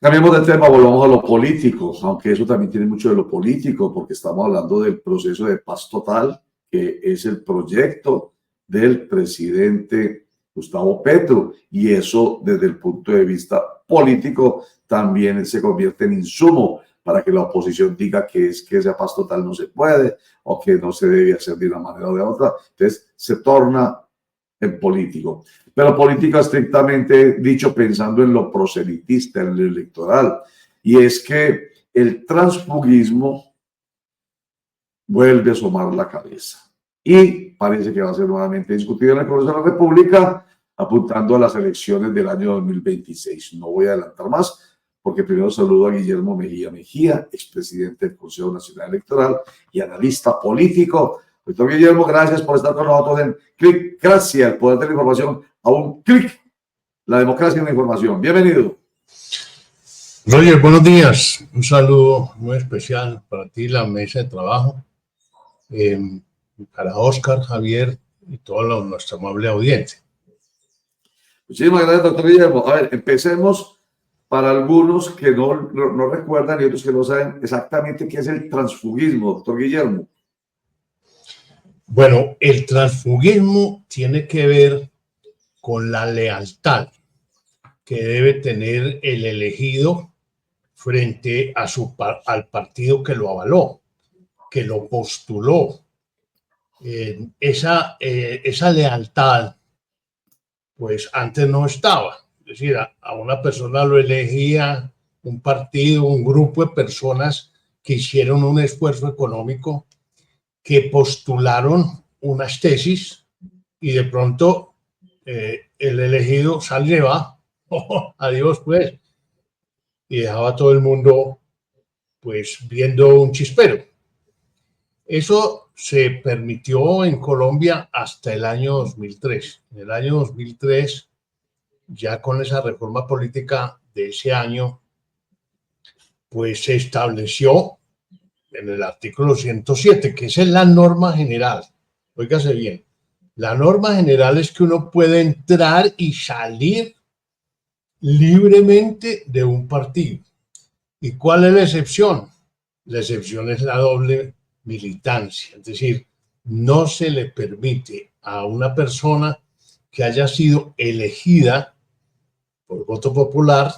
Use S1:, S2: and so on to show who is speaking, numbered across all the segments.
S1: Cambiemos de tema, volvamos a lo político, aunque eso también tiene mucho de lo político, porque estamos hablando del proceso de paz total, que es el proyecto del presidente Gustavo Petro, y eso desde el punto de vista político también se convierte en insumo para que la oposición diga que es que esa paz total no se puede o que no se debe hacer de una manera o de otra. Entonces se torna en político. Pero política estrictamente dicho, pensando en lo proselitista, en lo electoral. Y es que el transfugismo vuelve a asomar la cabeza. Y parece que va a ser nuevamente discutido en el Congreso de la República, apuntando a las elecciones del año 2026. No voy a adelantar más, porque primero saludo a Guillermo Mejía Mejía, expresidente del Consejo Nacional Electoral y analista político. Doctor Guillermo, gracias por estar con nosotros en Clic Gracia, el poder de la información a un clic, la democracia en la información. Bienvenido.
S2: Roger, buenos días. Un saludo muy especial para ti, la mesa de trabajo, para Oscar, Javier y toda nuestra amable audiencia.
S1: Muchísimas gracias, doctor Guillermo. A ver, empecemos para algunos que no recuerdan y otros que no saben exactamente qué es el transfugismo, doctor Guillermo.
S2: Bueno, el transfugismo tiene que ver con la lealtad que debe tener el elegido frente a al partido que lo avaló, que lo postuló. Esa lealtad, pues antes no estaba. Es decir, a una persona lo elegía un partido, un grupo de personas que hicieron un esfuerzo económico, que postularon unas tesis y de pronto el elegido sale y va, adiós pues, y dejaba a todo el mundo pues viendo un chispero. Eso se permitió en Colombia hasta el año 2003. En el año 2003, ya con esa reforma política de ese año, pues se estableció en el artículo 107, que esa es la norma general. Óigase bien, la norma general es que uno puede entrar y salir libremente de un partido. ¿Y cuál es la excepción? La excepción es la doble militancia, es decir, no se le permite a una persona que haya sido elegida por voto popular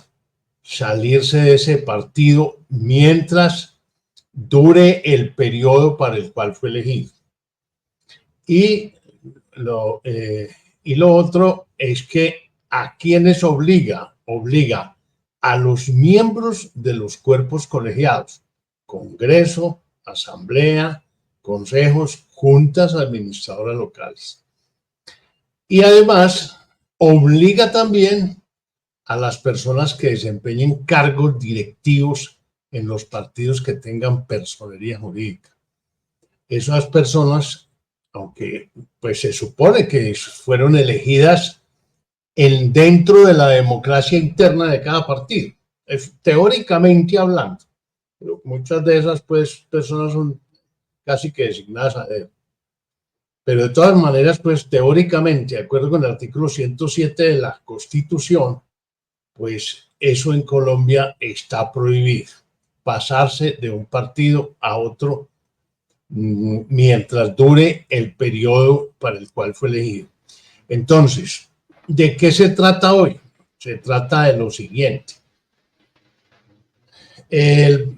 S2: salirse de ese partido mientras dure el periodo para el cual fue elegido. Y lo otro es que a quienes obliga a los miembros de los cuerpos colegiados, Congreso, Asamblea, consejos, juntas administradoras locales. Y además obliga también a las personas que desempeñen cargos directivos en los partidos que tengan personería jurídica. Esas personas, aunque pues se supone que fueron elegidas dentro de la democracia interna de cada partido, teóricamente hablando, pero muchas de esas pues personas son casi que designadas a dedo. Pero de todas maneras, pues teóricamente, de acuerdo con el artículo 107 de la Constitución, pues eso en Colombia está prohibido, pasarse de un partido a otro mientras dure el periodo para el cual fue elegido. Entonces, ¿de qué se trata hoy? Se trata de lo siguiente. El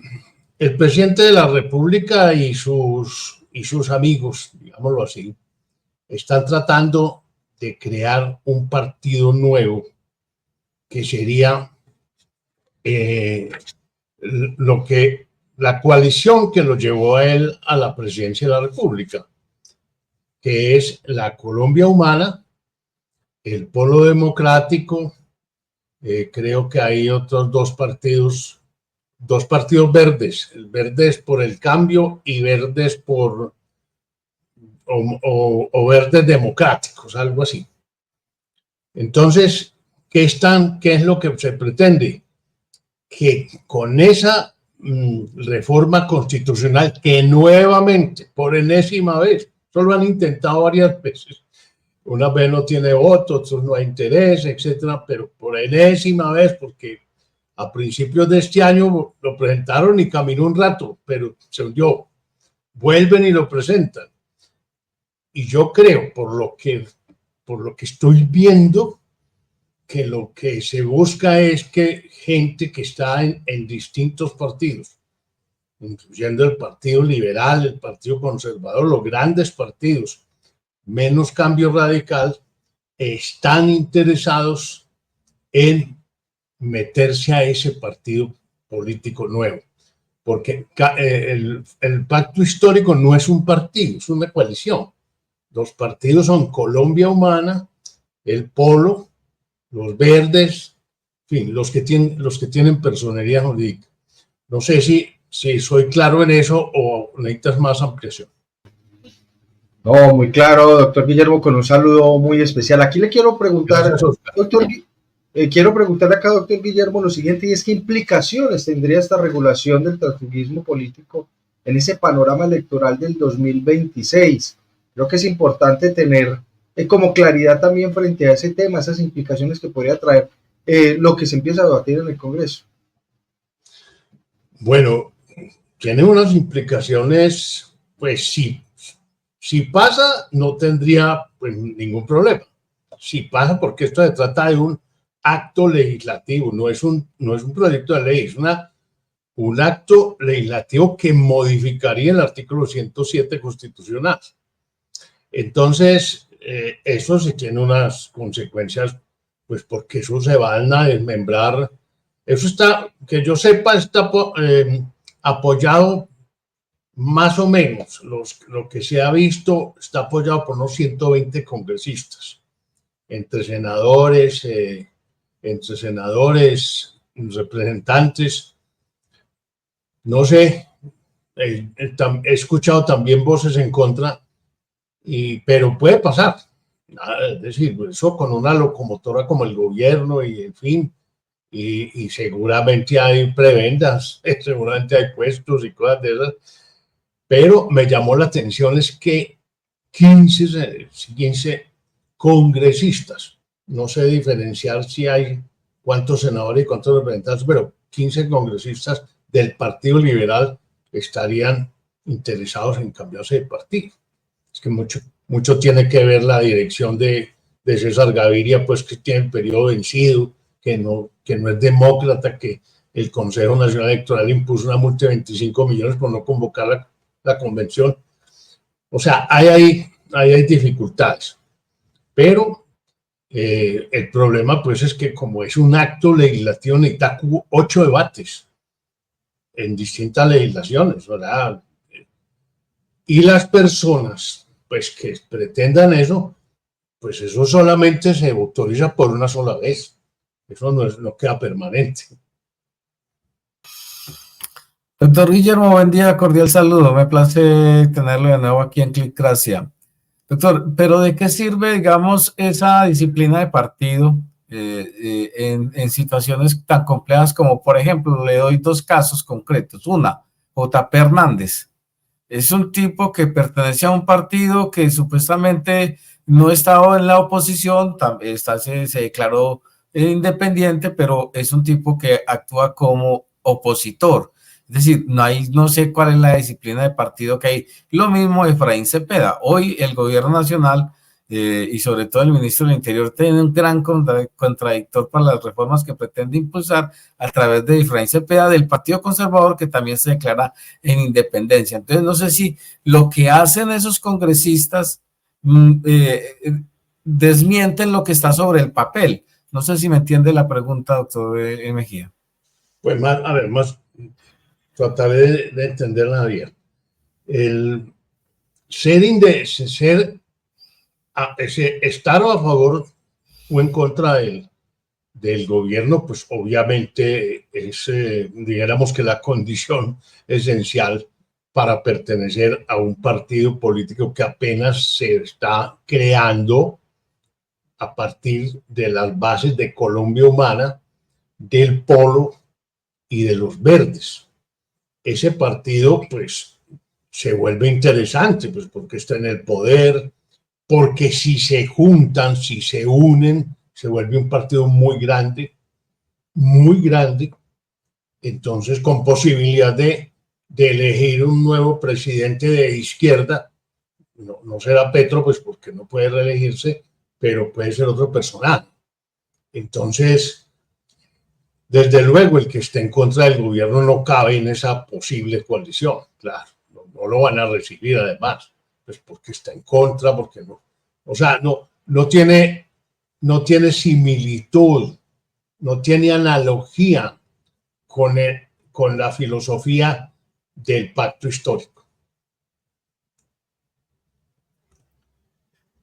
S2: presidente de la República y sus amigos, digámoslo así, están tratando de crear un partido nuevo que sería la coalición que lo llevó a él a la presidencia de la República, que es la Colombia Humana, el Polo Democrático, creo que hay otros dos partidos verdes, el Verdes por el Cambio y Verdes por o Verdes Democráticos, algo así. Entonces, ¿qué es lo que se pretende? Que con esa reforma constitucional que nuevamente, por enésima vez, solo han intentado varias veces, una vez no tiene voto, otros no hay interés, etcétera, pero por enésima vez, porque A principios de este año lo presentaron y caminó un rato, pero se hundió. Vuelven y lo presentan. Y yo creo, por lo que estoy viendo, que lo que se busca es que gente que está en distintos partidos, incluyendo el Partido Liberal, el Partido Conservador, los grandes partidos, menos cambio radical, están interesados en meterse a ese partido político nuevo. Porque el pacto histórico no es un partido, es una coalición. Los partidos son Colombia Humana, el Polo, los Verdes, en fin, los que tienen personería jurídica. No sé si soy claro en eso o necesitas más ampliación.
S3: No, muy claro, doctor Guillermo, con un saludo muy especial. Aquí le quiero preguntar, doctor, quiero preguntarle acá, doctor Guillermo, lo siguiente, y es qué implicaciones tendría esta regulación del transfugismo político en ese panorama electoral del 2026. Creo que es importante tener como claridad también frente a ese tema, esas implicaciones que podría traer lo que se empieza a debatir en el Congreso.
S2: Bueno, tiene unas implicaciones, pues sí. Si pasa, no tendría pues, ningún problema. Si pasa, porque esto se trata de un acto legislativo, no es un proyecto de ley, es un acto legislativo que modificaría el artículo 107 constitucional. Entonces, eso sí tiene unas consecuencias, pues porque eso se van a desmembrar. Eso está, que yo sepa, está apoyado más o menos, lo que se ha visto está apoyado por unos 120 congresistas, entre senadores, representantes. No sé, he escuchado también voces en contra, pero puede pasar. Es decir, eso con una locomotora como el gobierno y en fin, y seguramente hay prebendas, seguramente hay puestos y cosas de esas. Pero me llamó la atención es que 15 congresistas, no sé diferenciar si hay cuántos senadores y cuántos representantes, pero 15 congresistas del Partido Liberal estarían interesados en cambiarse de partido. Es que mucho tiene que ver la dirección de César Gaviria, pues que tiene el periodo vencido, que no es demócrata, que el Consejo Nacional Electoral impuso una multa de 25 millones por no convocar la convención. O sea, hay dificultades, pero el problema pues es que como es un acto legislativo necesita 8 debates en distintas legislaciones, ¿verdad? Y las personas pues que pretendan eso, pues eso solamente se autoriza por una sola vez, eso no queda permanente.
S4: Doctor Guillermo, buen día, cordial saludo. Me place tenerlo de nuevo aquí en Clicracia. Doctor, ¿pero de qué sirve, digamos, esa disciplina de partido en situaciones tan complejas como, por ejemplo, le doy 2 casos concretos? Una, J.P. Hernández. Es un tipo que pertenece a un partido que supuestamente no estaba en la oposición, se declaró independiente, pero es un tipo que actúa como opositor. Es decir, no sé cuál es la disciplina de partido que hay. Lo mismo Efraín Cepeda. Hoy el gobierno nacional y sobre todo el ministro del Interior tiene un gran contradictor para las reformas que pretende impulsar a través de Efraín Cepeda del Partido Conservador, que también se declara en independencia. Entonces no sé si lo que hacen esos congresistas desmienten lo que está sobre el papel. No sé si me entiende la pregunta, doctor Mejía.
S2: Pues más trataré de entenderla bien. El estar a favor o en contra del gobierno, pues obviamente es, digamos que la condición esencial para pertenecer a un partido político que apenas se está creando a partir de las bases de Colombia Humana, del Polo y de los Verdes. Ese partido, pues, se vuelve interesante, pues, porque está en el poder, porque si se juntan, si se unen, se vuelve un partido muy grande, entonces con posibilidad de elegir un nuevo presidente de izquierda. No será Petro, pues porque no puede reelegirse, pero puede ser otro personaje. Entonces, desde luego, el que esté en contra del gobierno no cabe en esa posible coalición, claro, no lo van a recibir además, pues porque está en contra, porque no, o sea, no tiene similitud, no tiene analogía con la filosofía del pacto histórico.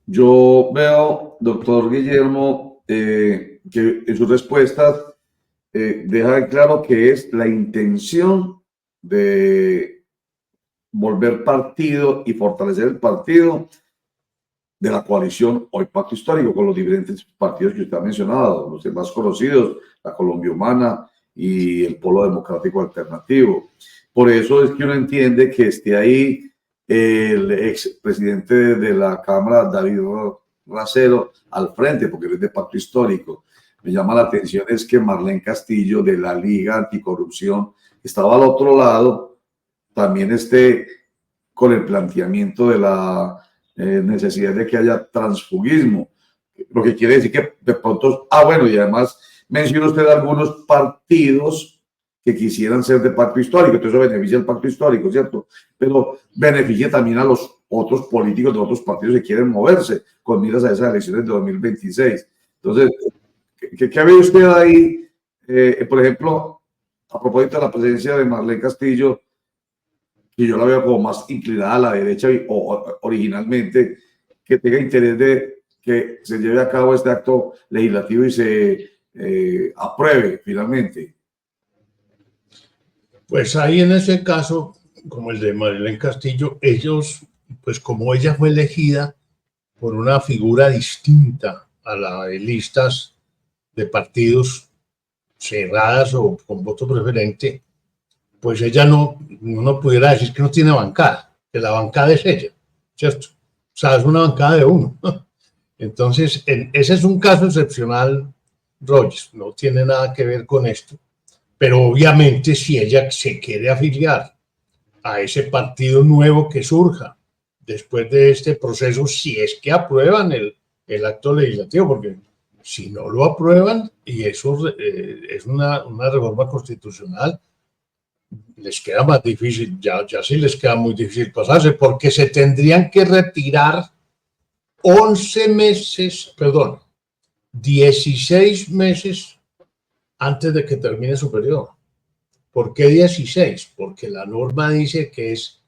S1: Yo veo, doctor Guillermo, que en sus respuestas deja claro que es la intención de volver partido y fortalecer el partido de la coalición hoy pacto histórico con los diferentes partidos que usted ha mencionado, los más conocidos, la Colombia Humana y el Polo Democrático Alternativo. Por eso es que uno entiende que esté ahí el expresidente de la Cámara, David Racero, al frente, porque él es de pacto histórico. Me llama la atención es que Marlene Castillo, de la Liga Anticorrupción, estaba al otro lado, también esté con el planteamiento de la necesidad de que haya transfugismo, lo que quiere decir que de pronto, bueno, y además menciona usted algunos partidos que quisieran ser de pacto histórico, entonces eso beneficia al pacto histórico, ¿cierto? Pero beneficia también a los otros políticos de otros partidos que quieren moverse con miras a esas elecciones de 2026. Entonces, ¿qué ve usted ahí? Por ejemplo, a propósito de la presencia de Marlene Castillo, y yo la veo como más inclinada a la derecha originalmente, que tenga interés de que se lleve a cabo este acto legislativo y se apruebe finalmente.
S2: Pues ahí en ese caso, como el de Marlene Castillo, ellos, pues como ella fue elegida por una figura distinta a la de listas de partidos cerradas o con voto preferente, pues ella no pudiera decir que no tiene bancada, que la bancada es ella, ¿cierto? O sea, es una bancada de uno. Entonces, ese es un caso excepcional, Rogers, no tiene nada que ver con esto, pero obviamente si ella se quiere afiliar a ese partido nuevo que surja después de este proceso, si es que aprueban el acto legislativo, porque si no lo aprueban, y eso es una reforma constitucional, les queda más difícil, ya sí les queda muy difícil pasarse, porque se tendrían que retirar 16 meses antes de que termine su periodo. ¿Por qué 16? Porque la norma dice que es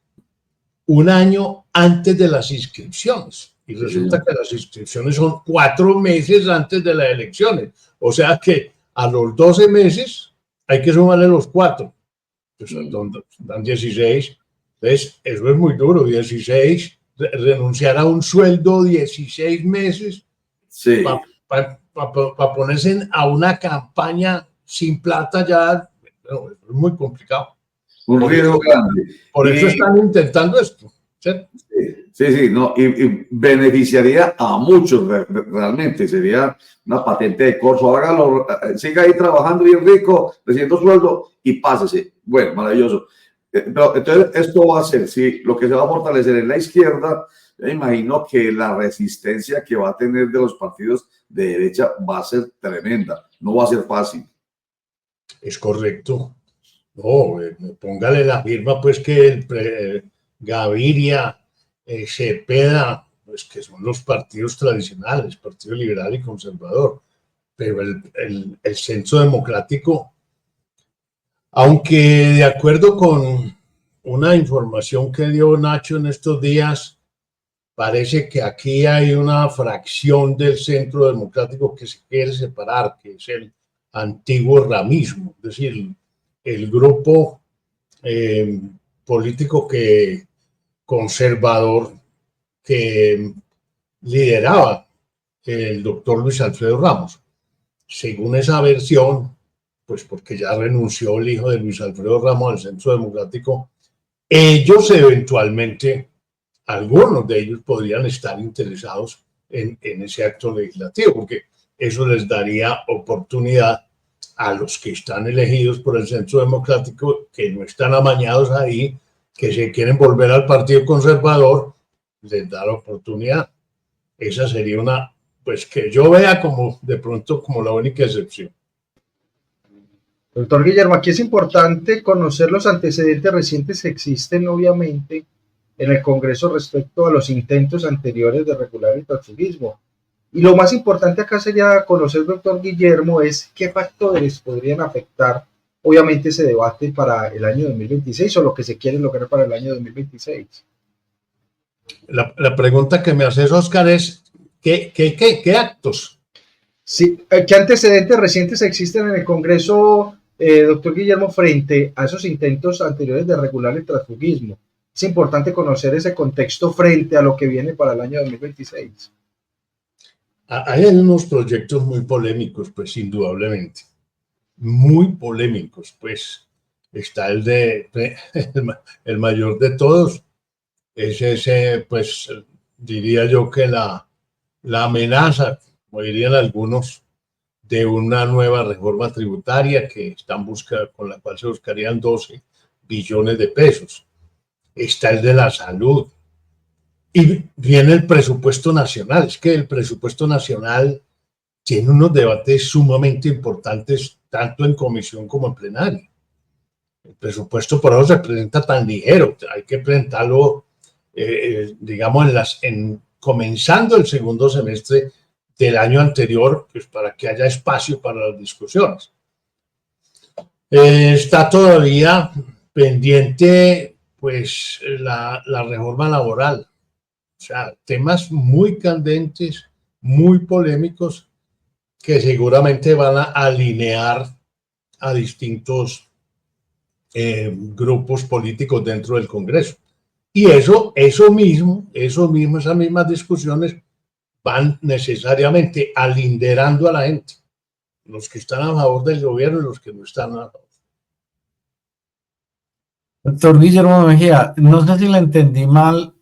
S2: un año antes de las inscripciones. Y resulta que las inscripciones son 4 meses antes de las elecciones. O sea que a los 12 meses hay que sumarle los 4. Pues dan 16. Entonces, eso es muy duro. 16, renunciar a un sueldo 16 meses
S1: sí.
S2: para ponerse a una campaña sin plata ya es muy complicado.
S1: Un riesgo grande.
S2: Por eso están intentando esto, ¿cierto?
S1: Sí, no, y beneficiaría a muchos realmente, sería una patente de corso, hágalo, siga ahí trabajando bien rico, recibiendo sueldo y pásese. Bueno, maravilloso. Pero entonces esto va a ser, sí, lo que se va a fortalecer en la izquierda, me imagino que la resistencia que va a tener de los partidos de derecha va a ser tremenda, no va a ser fácil.
S2: Es correcto. No, póngale la firma, pues que Gaviria, Cepeda, pues que son los partidos tradicionales, Partido Liberal y Conservador, pero el Centro Democrático, aunque de acuerdo con una información que dio Nacho en estos días, parece que aquí hay una fracción del Centro Democrático que se quiere separar, que es el antiguo ramismo, es decir, el grupo político conservador que lideraba el doctor Luis Alfredo Ramos. Según esa versión, pues porque ya renunció el hijo de Luis Alfredo Ramos al Centro Democrático, ellos eventualmente, algunos de ellos podrían estar interesados en ese acto legislativo, porque eso les daría oportunidad a los que están elegidos por el Centro Democrático, que no están amañados ahí, que se quieren volver al Partido Conservador, les da la oportunidad. Esa sería una, pues que yo vea como de pronto como la única excepción.
S3: Doctor Guillermo, aquí es importante conocer los antecedentes recientes que existen, obviamente, en el Congreso respecto a los intentos anteriores de regular el transfugismo. Y lo más importante acá sería conocer, doctor Guillermo, es qué factores podrían afectar, obviamente, ese debate para el año 2026 o lo que se quiere lograr para el año 2026.
S2: La pregunta que me haces, Oscar, es ¿qué actos?
S3: Sí, ¿qué antecedentes recientes existen en el Congreso, doctor Guillermo, frente a esos intentos anteriores de regular el transfugismo? Es importante conocer ese contexto frente a lo que viene para el año 2026.
S2: Hay unos proyectos muy polémicos, pues indudablemente, muy polémicos, pues está el mayor de todos, es ese, pues diría yo que la amenaza, como dirían algunos, de una nueva reforma tributaria que están buscando, con la cual se buscarían 12 billones de pesos. Está el de la salud. Y viene el presupuesto nacional. Es que el presupuesto nacional tiene unos debates sumamente importantes, tanto en comisión como en plenario. El presupuesto por eso se presenta tan ligero. Hay que presentarlo, digamos, comenzando el segundo semestre del año anterior, pues para que haya espacio para las discusiones. Está todavía pendiente, pues, la reforma laboral. O sea, temas muy candentes, muy polémicos, que seguramente van a alinear a distintos grupos políticos dentro del Congreso. Y esas mismas discusiones van necesariamente alinderando a la gente, los que están a favor del gobierno y los que no están a favor.
S4: Doctor Guillermo Mejía, no sé si le entendí mal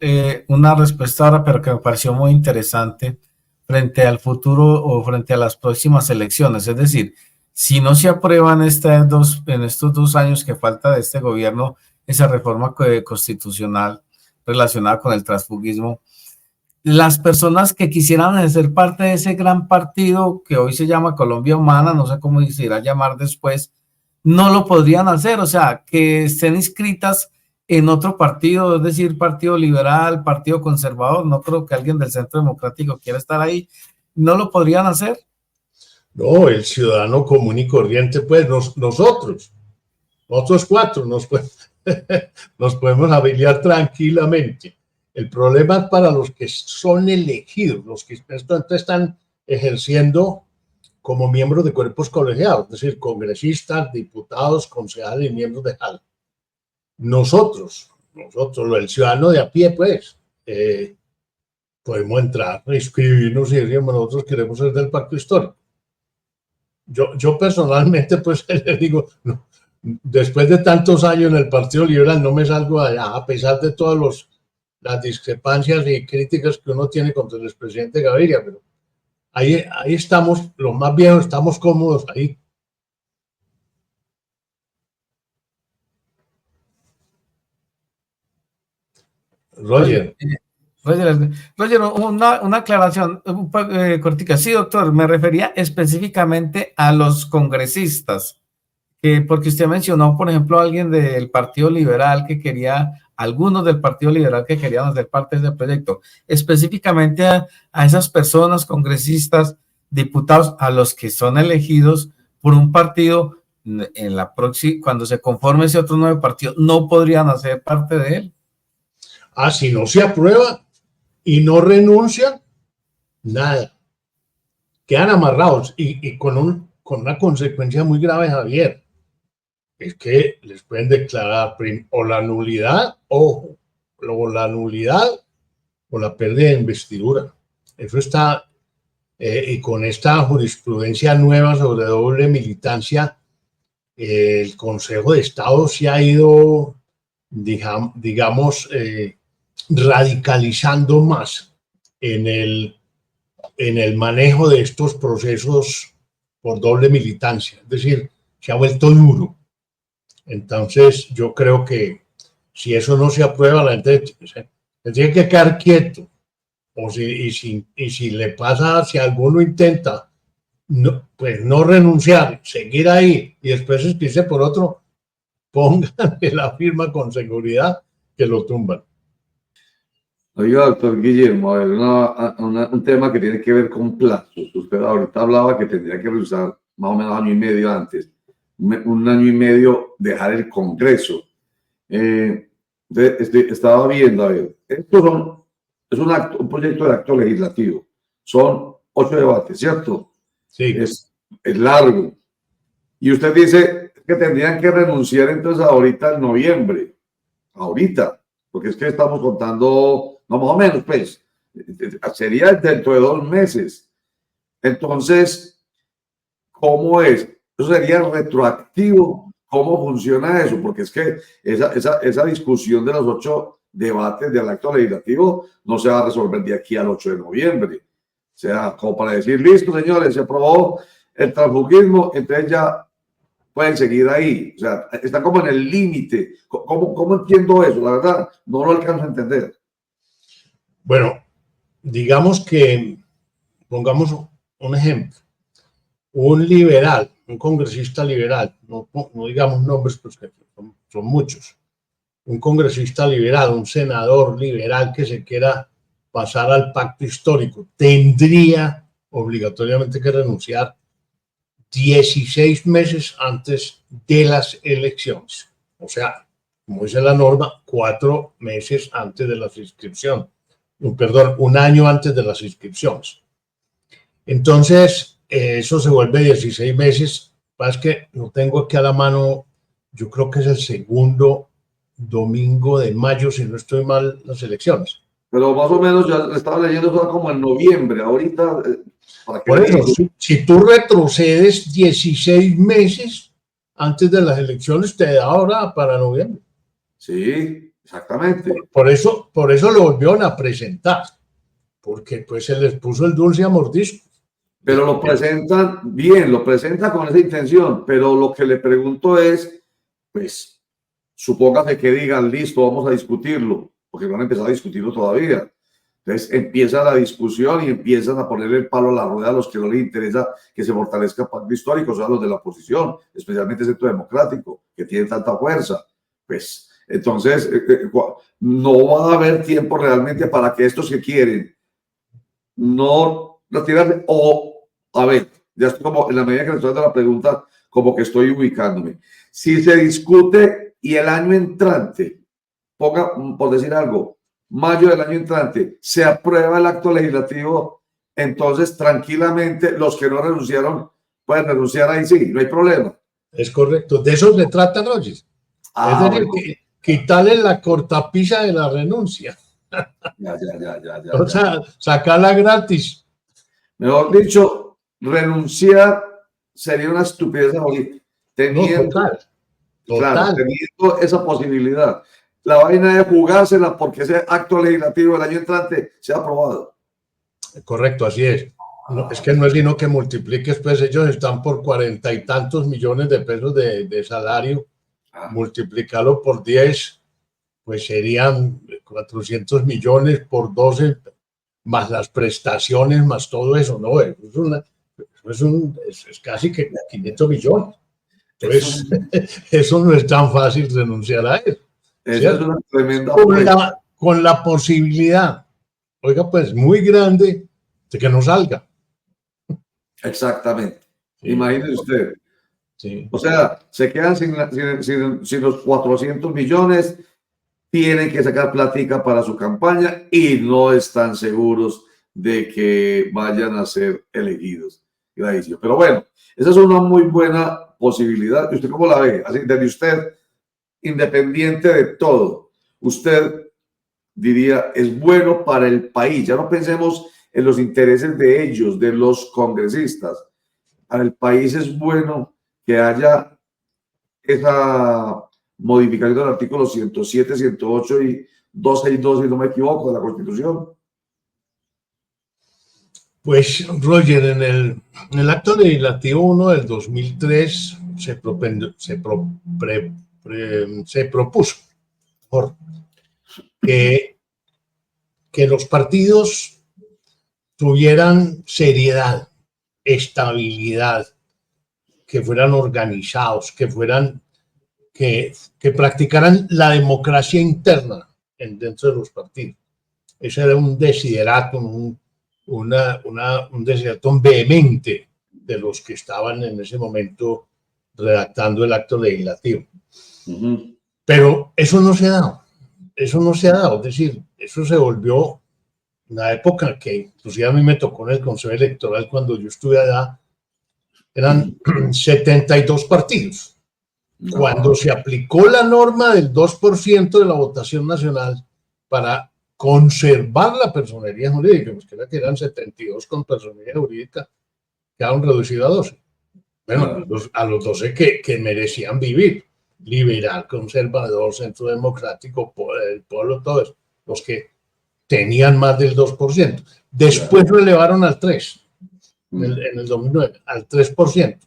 S4: una respuesta ahora, pero que me pareció muy interesante frente al futuro o frente a las próximas elecciones. Es decir, si no se aprueba en estos 2 años que falta de este gobierno esa reforma constitucional relacionada con el transfugismo, las personas que quisieran ser parte de ese gran partido que hoy se llama Colombia Humana, no sé cómo se irá a llamar después, no lo podrían hacer, o sea, que estén inscritas en otro partido, es decir, Partido Liberal, Partido Conservador, no creo que alguien del Centro Democrático quiera estar ahí, ¿no lo podrían hacer?
S2: No, el ciudadano común y corriente, pues nosotros 4, nos podemos afiliar tranquilamente. El problema es para los que son elegidos, los que están ejerciendo como miembros de cuerpos colegiados, es decir, congresistas, diputados, concejales y miembros de JAL. Nosotros, el ciudadano de a pie, pues, podemos entrar, inscribirnos y decir, nosotros queremos ser del pacto histórico. Yo personalmente, pues, les digo, no, después de tantos años en el Partido Liberal no me salgo de allá, a pesar de todas las discrepancias y críticas que uno tiene contra el expresidente Gaviria, pero ahí estamos, los más viejos estamos cómodos ahí. Roger,
S4: una aclaración cortica. Sí, doctor, me refería específicamente a los congresistas, porque usted mencionó, por ejemplo, a alguien del Partido Liberal algunos del Partido Liberal que querían hacer parte de ese proyecto, específicamente a esas personas, congresistas, diputados, a los que son elegidos por un partido, cuando se conforme ese otro nuevo partido, no podrían hacer parte de él.
S2: Si no se aprueba y no renuncian, nada. Quedan amarrados y con una consecuencia muy grave, Javier. Es que les pueden declarar o la nulidad, o la pérdida de investidura. Eso está, y con esta jurisprudencia nueva sobre doble militancia, el Consejo de Estado se ha ido, digamos, radicalizando más en el manejo de estos procesos por doble militancia, es decir, se ha vuelto duro. Entonces, yo creo que si eso no se aprueba, la gente se tiene que quedar quieto. O si le pasa, si alguno intenta no, pues no renunciar, seguir ahí y después inscribirse por otro, pónganle la firma con seguridad que lo tumban.
S1: Oiga, doctor Guillermo, a ver, un tema que tiene que ver con plazos. Usted ahorita hablaba que tendría que revisar más o menos año y medio antes, un año y medio dejar el Congreso. Estaba viendo, a ver, es un proyecto de acto legislativo. Son 8 debates, ¿cierto?
S2: Sí.
S1: Es largo. Y usted dice que tendrían que renunciar entonces ahorita en noviembre. Ahorita. Porque es que estamos contando, no más o menos, pues, sería dentro de 2 meses. Entonces, ¿cómo es? ¿Eso sería retroactivo? ¿Cómo funciona eso? Porque es que esa discusión de los 8 debates del acto legislativo no se va a resolver de aquí al 8 de noviembre. O sea, como para decir, listo, señores, se aprobó el transfugismo, entonces ya pueden seguir ahí. O sea, están como en el límite. ¿Cómo entiendo eso? La verdad, no lo alcanzo a entender.
S2: Bueno, digamos que, pongamos un ejemplo. Un liberal, un congresista liberal, no digamos nombres, pues que son muchos. Un congresista liberal, un senador liberal que se quiera pasar al pacto histórico, tendría obligatoriamente que renunciar 16 meses antes de las elecciones. O sea, como dice la norma, 4 meses antes de las inscripciones. Perdón, un año antes de las inscripciones. Entonces, eso se vuelve 16 meses. Es que no tengo aquí a la mano, yo creo que es el segundo domingo de mayo, si no estoy mal, las elecciones.
S1: Pero más o menos ya estaba leyendo eso como en noviembre. Ahorita, ¿para qué?
S2: Por eso, si tú retrocedes 16 meses antes de las elecciones, te da ahora para noviembre.
S1: Sí, exactamente.
S2: Por eso lo volvieron a presentar, porque pues se les puso el dulce a mordisco.
S1: Pero lo presentan bien, lo presentan con esa intención, pero lo que le pregunto es, pues, supóngase que digan, listo, vamos a discutirlo, porque van a empezar a discutirlo todavía. Entonces empieza la discusión y empiezan a ponerle el palo a la rueda a los que no les interesa que se fortalezca el pacto histórico, o sea, los de la oposición, especialmente el Centro Democrático, que tiene tanta fuerza. Pues, entonces, no va a haber tiempo realmente para que estos que quieren no retirarse o, a ver, ya estoy como, en la medida que le estoy dando la pregunta, como que estoy ubicándome. Si se discute y el año entrante, ponga, por decir algo, mayo del año entrante, se aprueba el acto legislativo, entonces tranquilamente los que no renunciaron pueden renunciar ahí, sí, no hay problema.
S2: Es correcto, de eso se trata, Roger. Es decir, bueno, quitarle la cortapisa de la renuncia.
S1: Ya.
S2: O sea, sacarla gratis.
S1: Mejor dicho, renunciar sería una estupidez ahorita, teniendo,
S2: no, total.
S1: Claro, teniendo esa posibilidad. La vaina de jugársela porque ese acto legislativo del año entrante sea aprobado.
S2: Correcto, así es. No, es que no es sino que multipliques, pues ellos están por 40 y tantos millones de pesos de salario. Multiplicarlo por 10, pues serían 400 millones por 12, más las prestaciones, más todo eso, ¿no? Es casi que 500 millones. Entonces, eso no es tan fácil renunciar a eso.
S1: Esa es una tremenda
S2: con la posibilidad, oiga, pues muy grande de que no salga.
S1: Exactamente. Sí. Imagínese usted.
S2: Sí.
S1: O sea, se quedan sin los 400 millones, tienen que sacar plática para su campaña y no están seguros de que vayan a ser elegidos. Gracias. Pero bueno, esa es una muy buena posibilidad. ¿Y usted cómo la ve? Así, desde usted, independiente de todo, usted diría, es bueno para el país. Ya no pensemos en los intereses de ellos, de los congresistas. Para el país es bueno que haya esa modificación del artículo 107, 108 y 262, si no me equivoco, de la Constitución.
S2: Pues, Roger, en el acto legislativo 1 del 2003 se propuso mejor, que los partidos tuvieran seriedad, estabilidad, que fueran organizados, que practicaran la democracia interna dentro de los partidos. Ese era un desideratum, un desideratum vehemente de los que estaban en ese momento redactando el acto legislativo. Pero eso no se ha dado. Eso no se ha dado. Es decir, eso se volvió una época que inclusive a mí me tocó en el Consejo Electoral cuando yo estuve allá. Eran 72 partidos. Cuando se aplicó la norma del 2% de la votación nacional para conservar la personería jurídica, pues que eran 72 con personería jurídica, quedaron reducidos a 12. Bueno, a los 12 que merecían vivir, liberal, conservador, centro democrático, el pueblo, todos los que tenían más del 2%. Después lo elevaron al 3%, en el 2009, al 3%.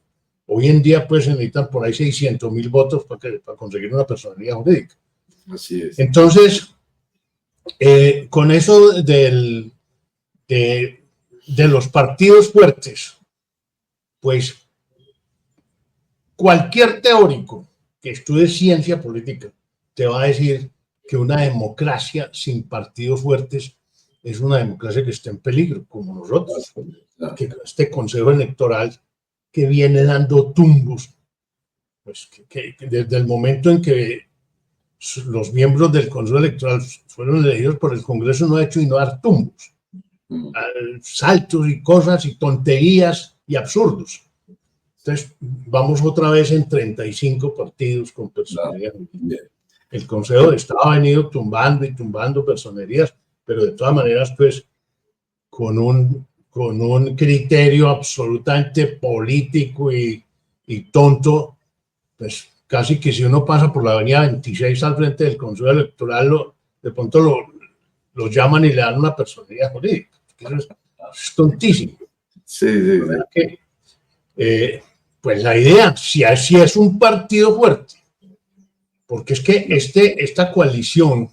S2: Hoy en día, pues, se necesitan por ahí 600.000 votos para conseguir una personalidad jurídica.
S1: Así es.
S2: Entonces, con eso de los partidos fuertes, pues, cualquier teórico que estudie ciencia política te va a decir que una democracia sin partidos fuertes es una democracia que está en peligro, como nosotros. Que este Consejo Electoral que viene dando tumbos, pues que desde el momento en que los miembros del Consejo Electoral fueron elegidos por el Congreso no ha hecho y no dar tumbos, saltos y cosas y tonterías y absurdos. Entonces vamos otra vez en 35 partidos con personerías. El Consejo de Estado ha venido tumbando y tumbando personerías, pero de todas maneras, pues, con un criterio absolutamente político y tonto, pues casi que si uno pasa por la avenida 26 al frente del Consejo Electoral, de pronto lo llaman y le dan una personalidad jurídica. Eso es tontísimo.
S1: Sí.
S2: Pues la idea, si es un partido fuerte, porque es que esta coalición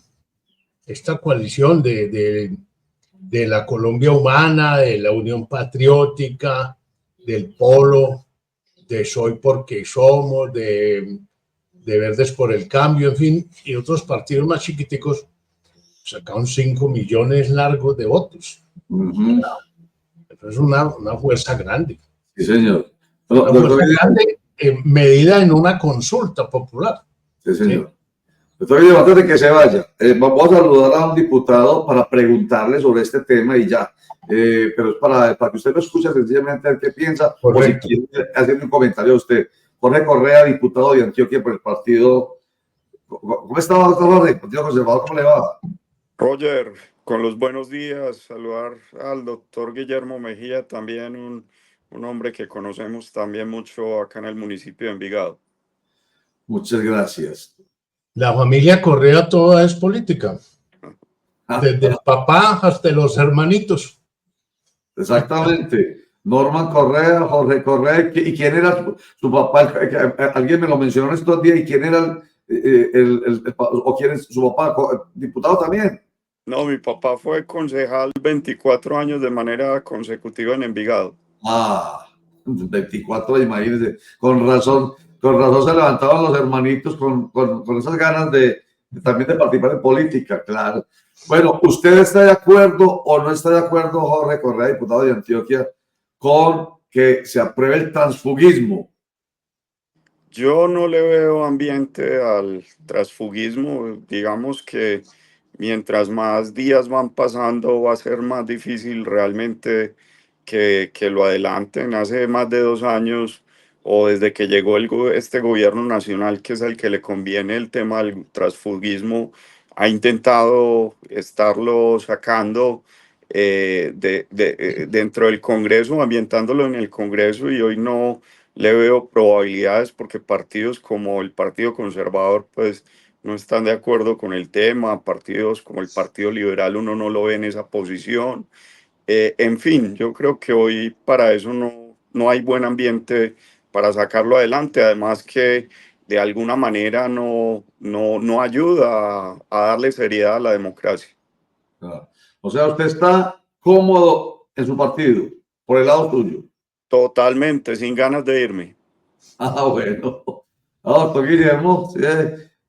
S2: de la Colombia Humana, de la Unión Patriótica, del Polo, de Soy porque Somos, de Verdes por el Cambio, en fin, y otros partidos más chiquiticos, sacaron 5 millones largos de votos. Eso es una fuerza grande.
S1: Sí, señor.
S2: Una fuerza grande medida en una consulta popular.
S1: Sí, señor. Estoy antes de que se vaya, vamos a saludar a un diputado para preguntarle sobre este tema y ya. Pero es para que usted lo escuche sencillamente a ver qué piensa.
S2: Correcto.
S1: O si quiere hacer un comentario a usted. Jorge Correa, diputado de Antioquia por el partido. ¿Cómo está, Jorge? Partido Conservador, ¿cómo le va?
S5: Roger, con los buenos días, saludar al doctor Guillermo Mejía, también un hombre que conocemos también mucho acá en el municipio de Envigado.
S1: Muchas gracias.
S2: La familia Correa toda es política, desde el papá hasta los hermanitos.
S1: Exactamente. Norman Correa, Jorge Correa, ¿y quién era su papá? Alguien me lo mencionó estos días, ¿y quién era o quién es su papá? ¿Diputado también?
S5: No, mi papá fue concejal 24 años de manera consecutiva en Envigado.
S1: 24, imagínense, con razón se levantaban los hermanitos con esas ganas también de participar en política, claro. Bueno, ¿usted está de acuerdo o no está de acuerdo, Jorge Correa, diputado de Antioquia, con que se apruebe el transfugismo?
S5: Yo no le veo ambiente al transfugismo. Digamos que mientras más días van pasando va a ser más difícil realmente que lo adelanten. Hace más de 2 años o desde que llegó este gobierno nacional, que es el que le conviene el tema del transfugismo, ha intentado estarlo sacando dentro del Congreso, ambientándolo en el Congreso, y hoy no le veo probabilidades porque partidos como el Partido Conservador pues no están de acuerdo con el tema. Partidos como el Partido Liberal uno no lo ve en esa posición. En fin, yo creo que hoy para eso no hay buen ambiente para sacarlo adelante, además que de alguna manera no ayuda a darle seriedad a la democracia.
S1: O sea, usted está cómodo en su partido, por el lado suyo.
S5: Totalmente, sin ganas de irme.
S1: Bueno. Doctor Guillermo, sí,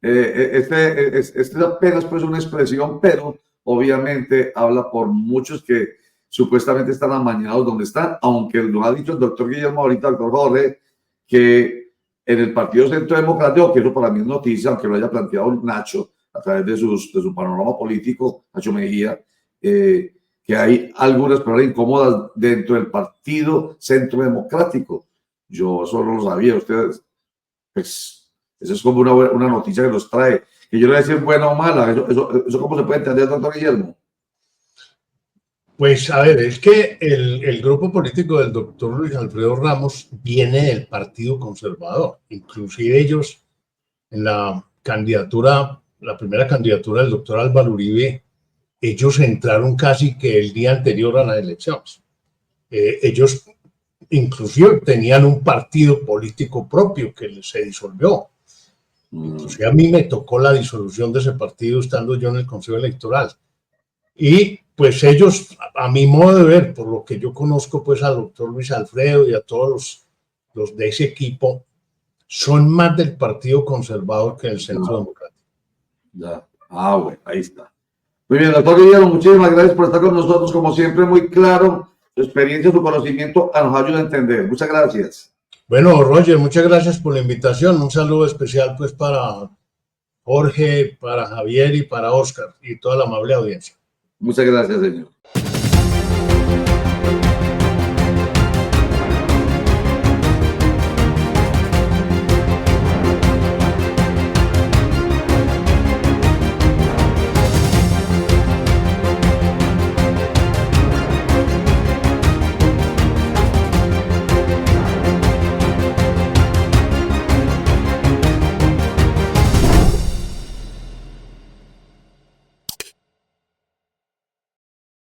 S1: este apenas pues una expresión, pero obviamente habla por muchos que supuestamente están amañados donde están, aunque lo ha dicho el doctor Guillermo ahorita, el doctor Jorge, que en el Partido Centro Democrático, que eso para mí es noticia, aunque lo haya planteado Nacho a través de su panorama político, Nacho Mejía, que hay algunas palabras incómodas dentro del Partido Centro Democrático. Yo eso no lo sabía, ustedes, pues, eso es como una noticia que nos trae, que yo no voy a decir buena o mala, eso cómo se puede entender, doctor Guillermo.
S2: Pues a ver, es que el grupo político del doctor Luis Alfredo Ramos viene del Partido Conservador. Inclusive ellos en la candidatura, la primera candidatura del doctor Álvaro Uribe, ellos entraron casi que el día anterior a las elecciones. Ellos inclusive tenían un partido político propio que se disolvió. Inclusive a mí me tocó la disolución de ese partido estando yo en el Consejo Electoral. Y pues ellos, a mi modo de ver, por lo que yo conozco pues al doctor Luis Alfredo y a todos los de ese equipo, son más del Partido Conservador que del Centro Democrático.
S1: Ya. Bueno, ahí está. Muy bien, doctor Guillermo, muchísimas gracias por estar con nosotros, como siempre, muy claro, su experiencia, su conocimiento nos ayuda a entender. Muchas gracias.
S2: Bueno, Roger, muchas gracias por la invitación. Un saludo especial pues para Jorge, para Javier y para Oscar y toda la amable audiencia.
S1: Muchas gracias, señor.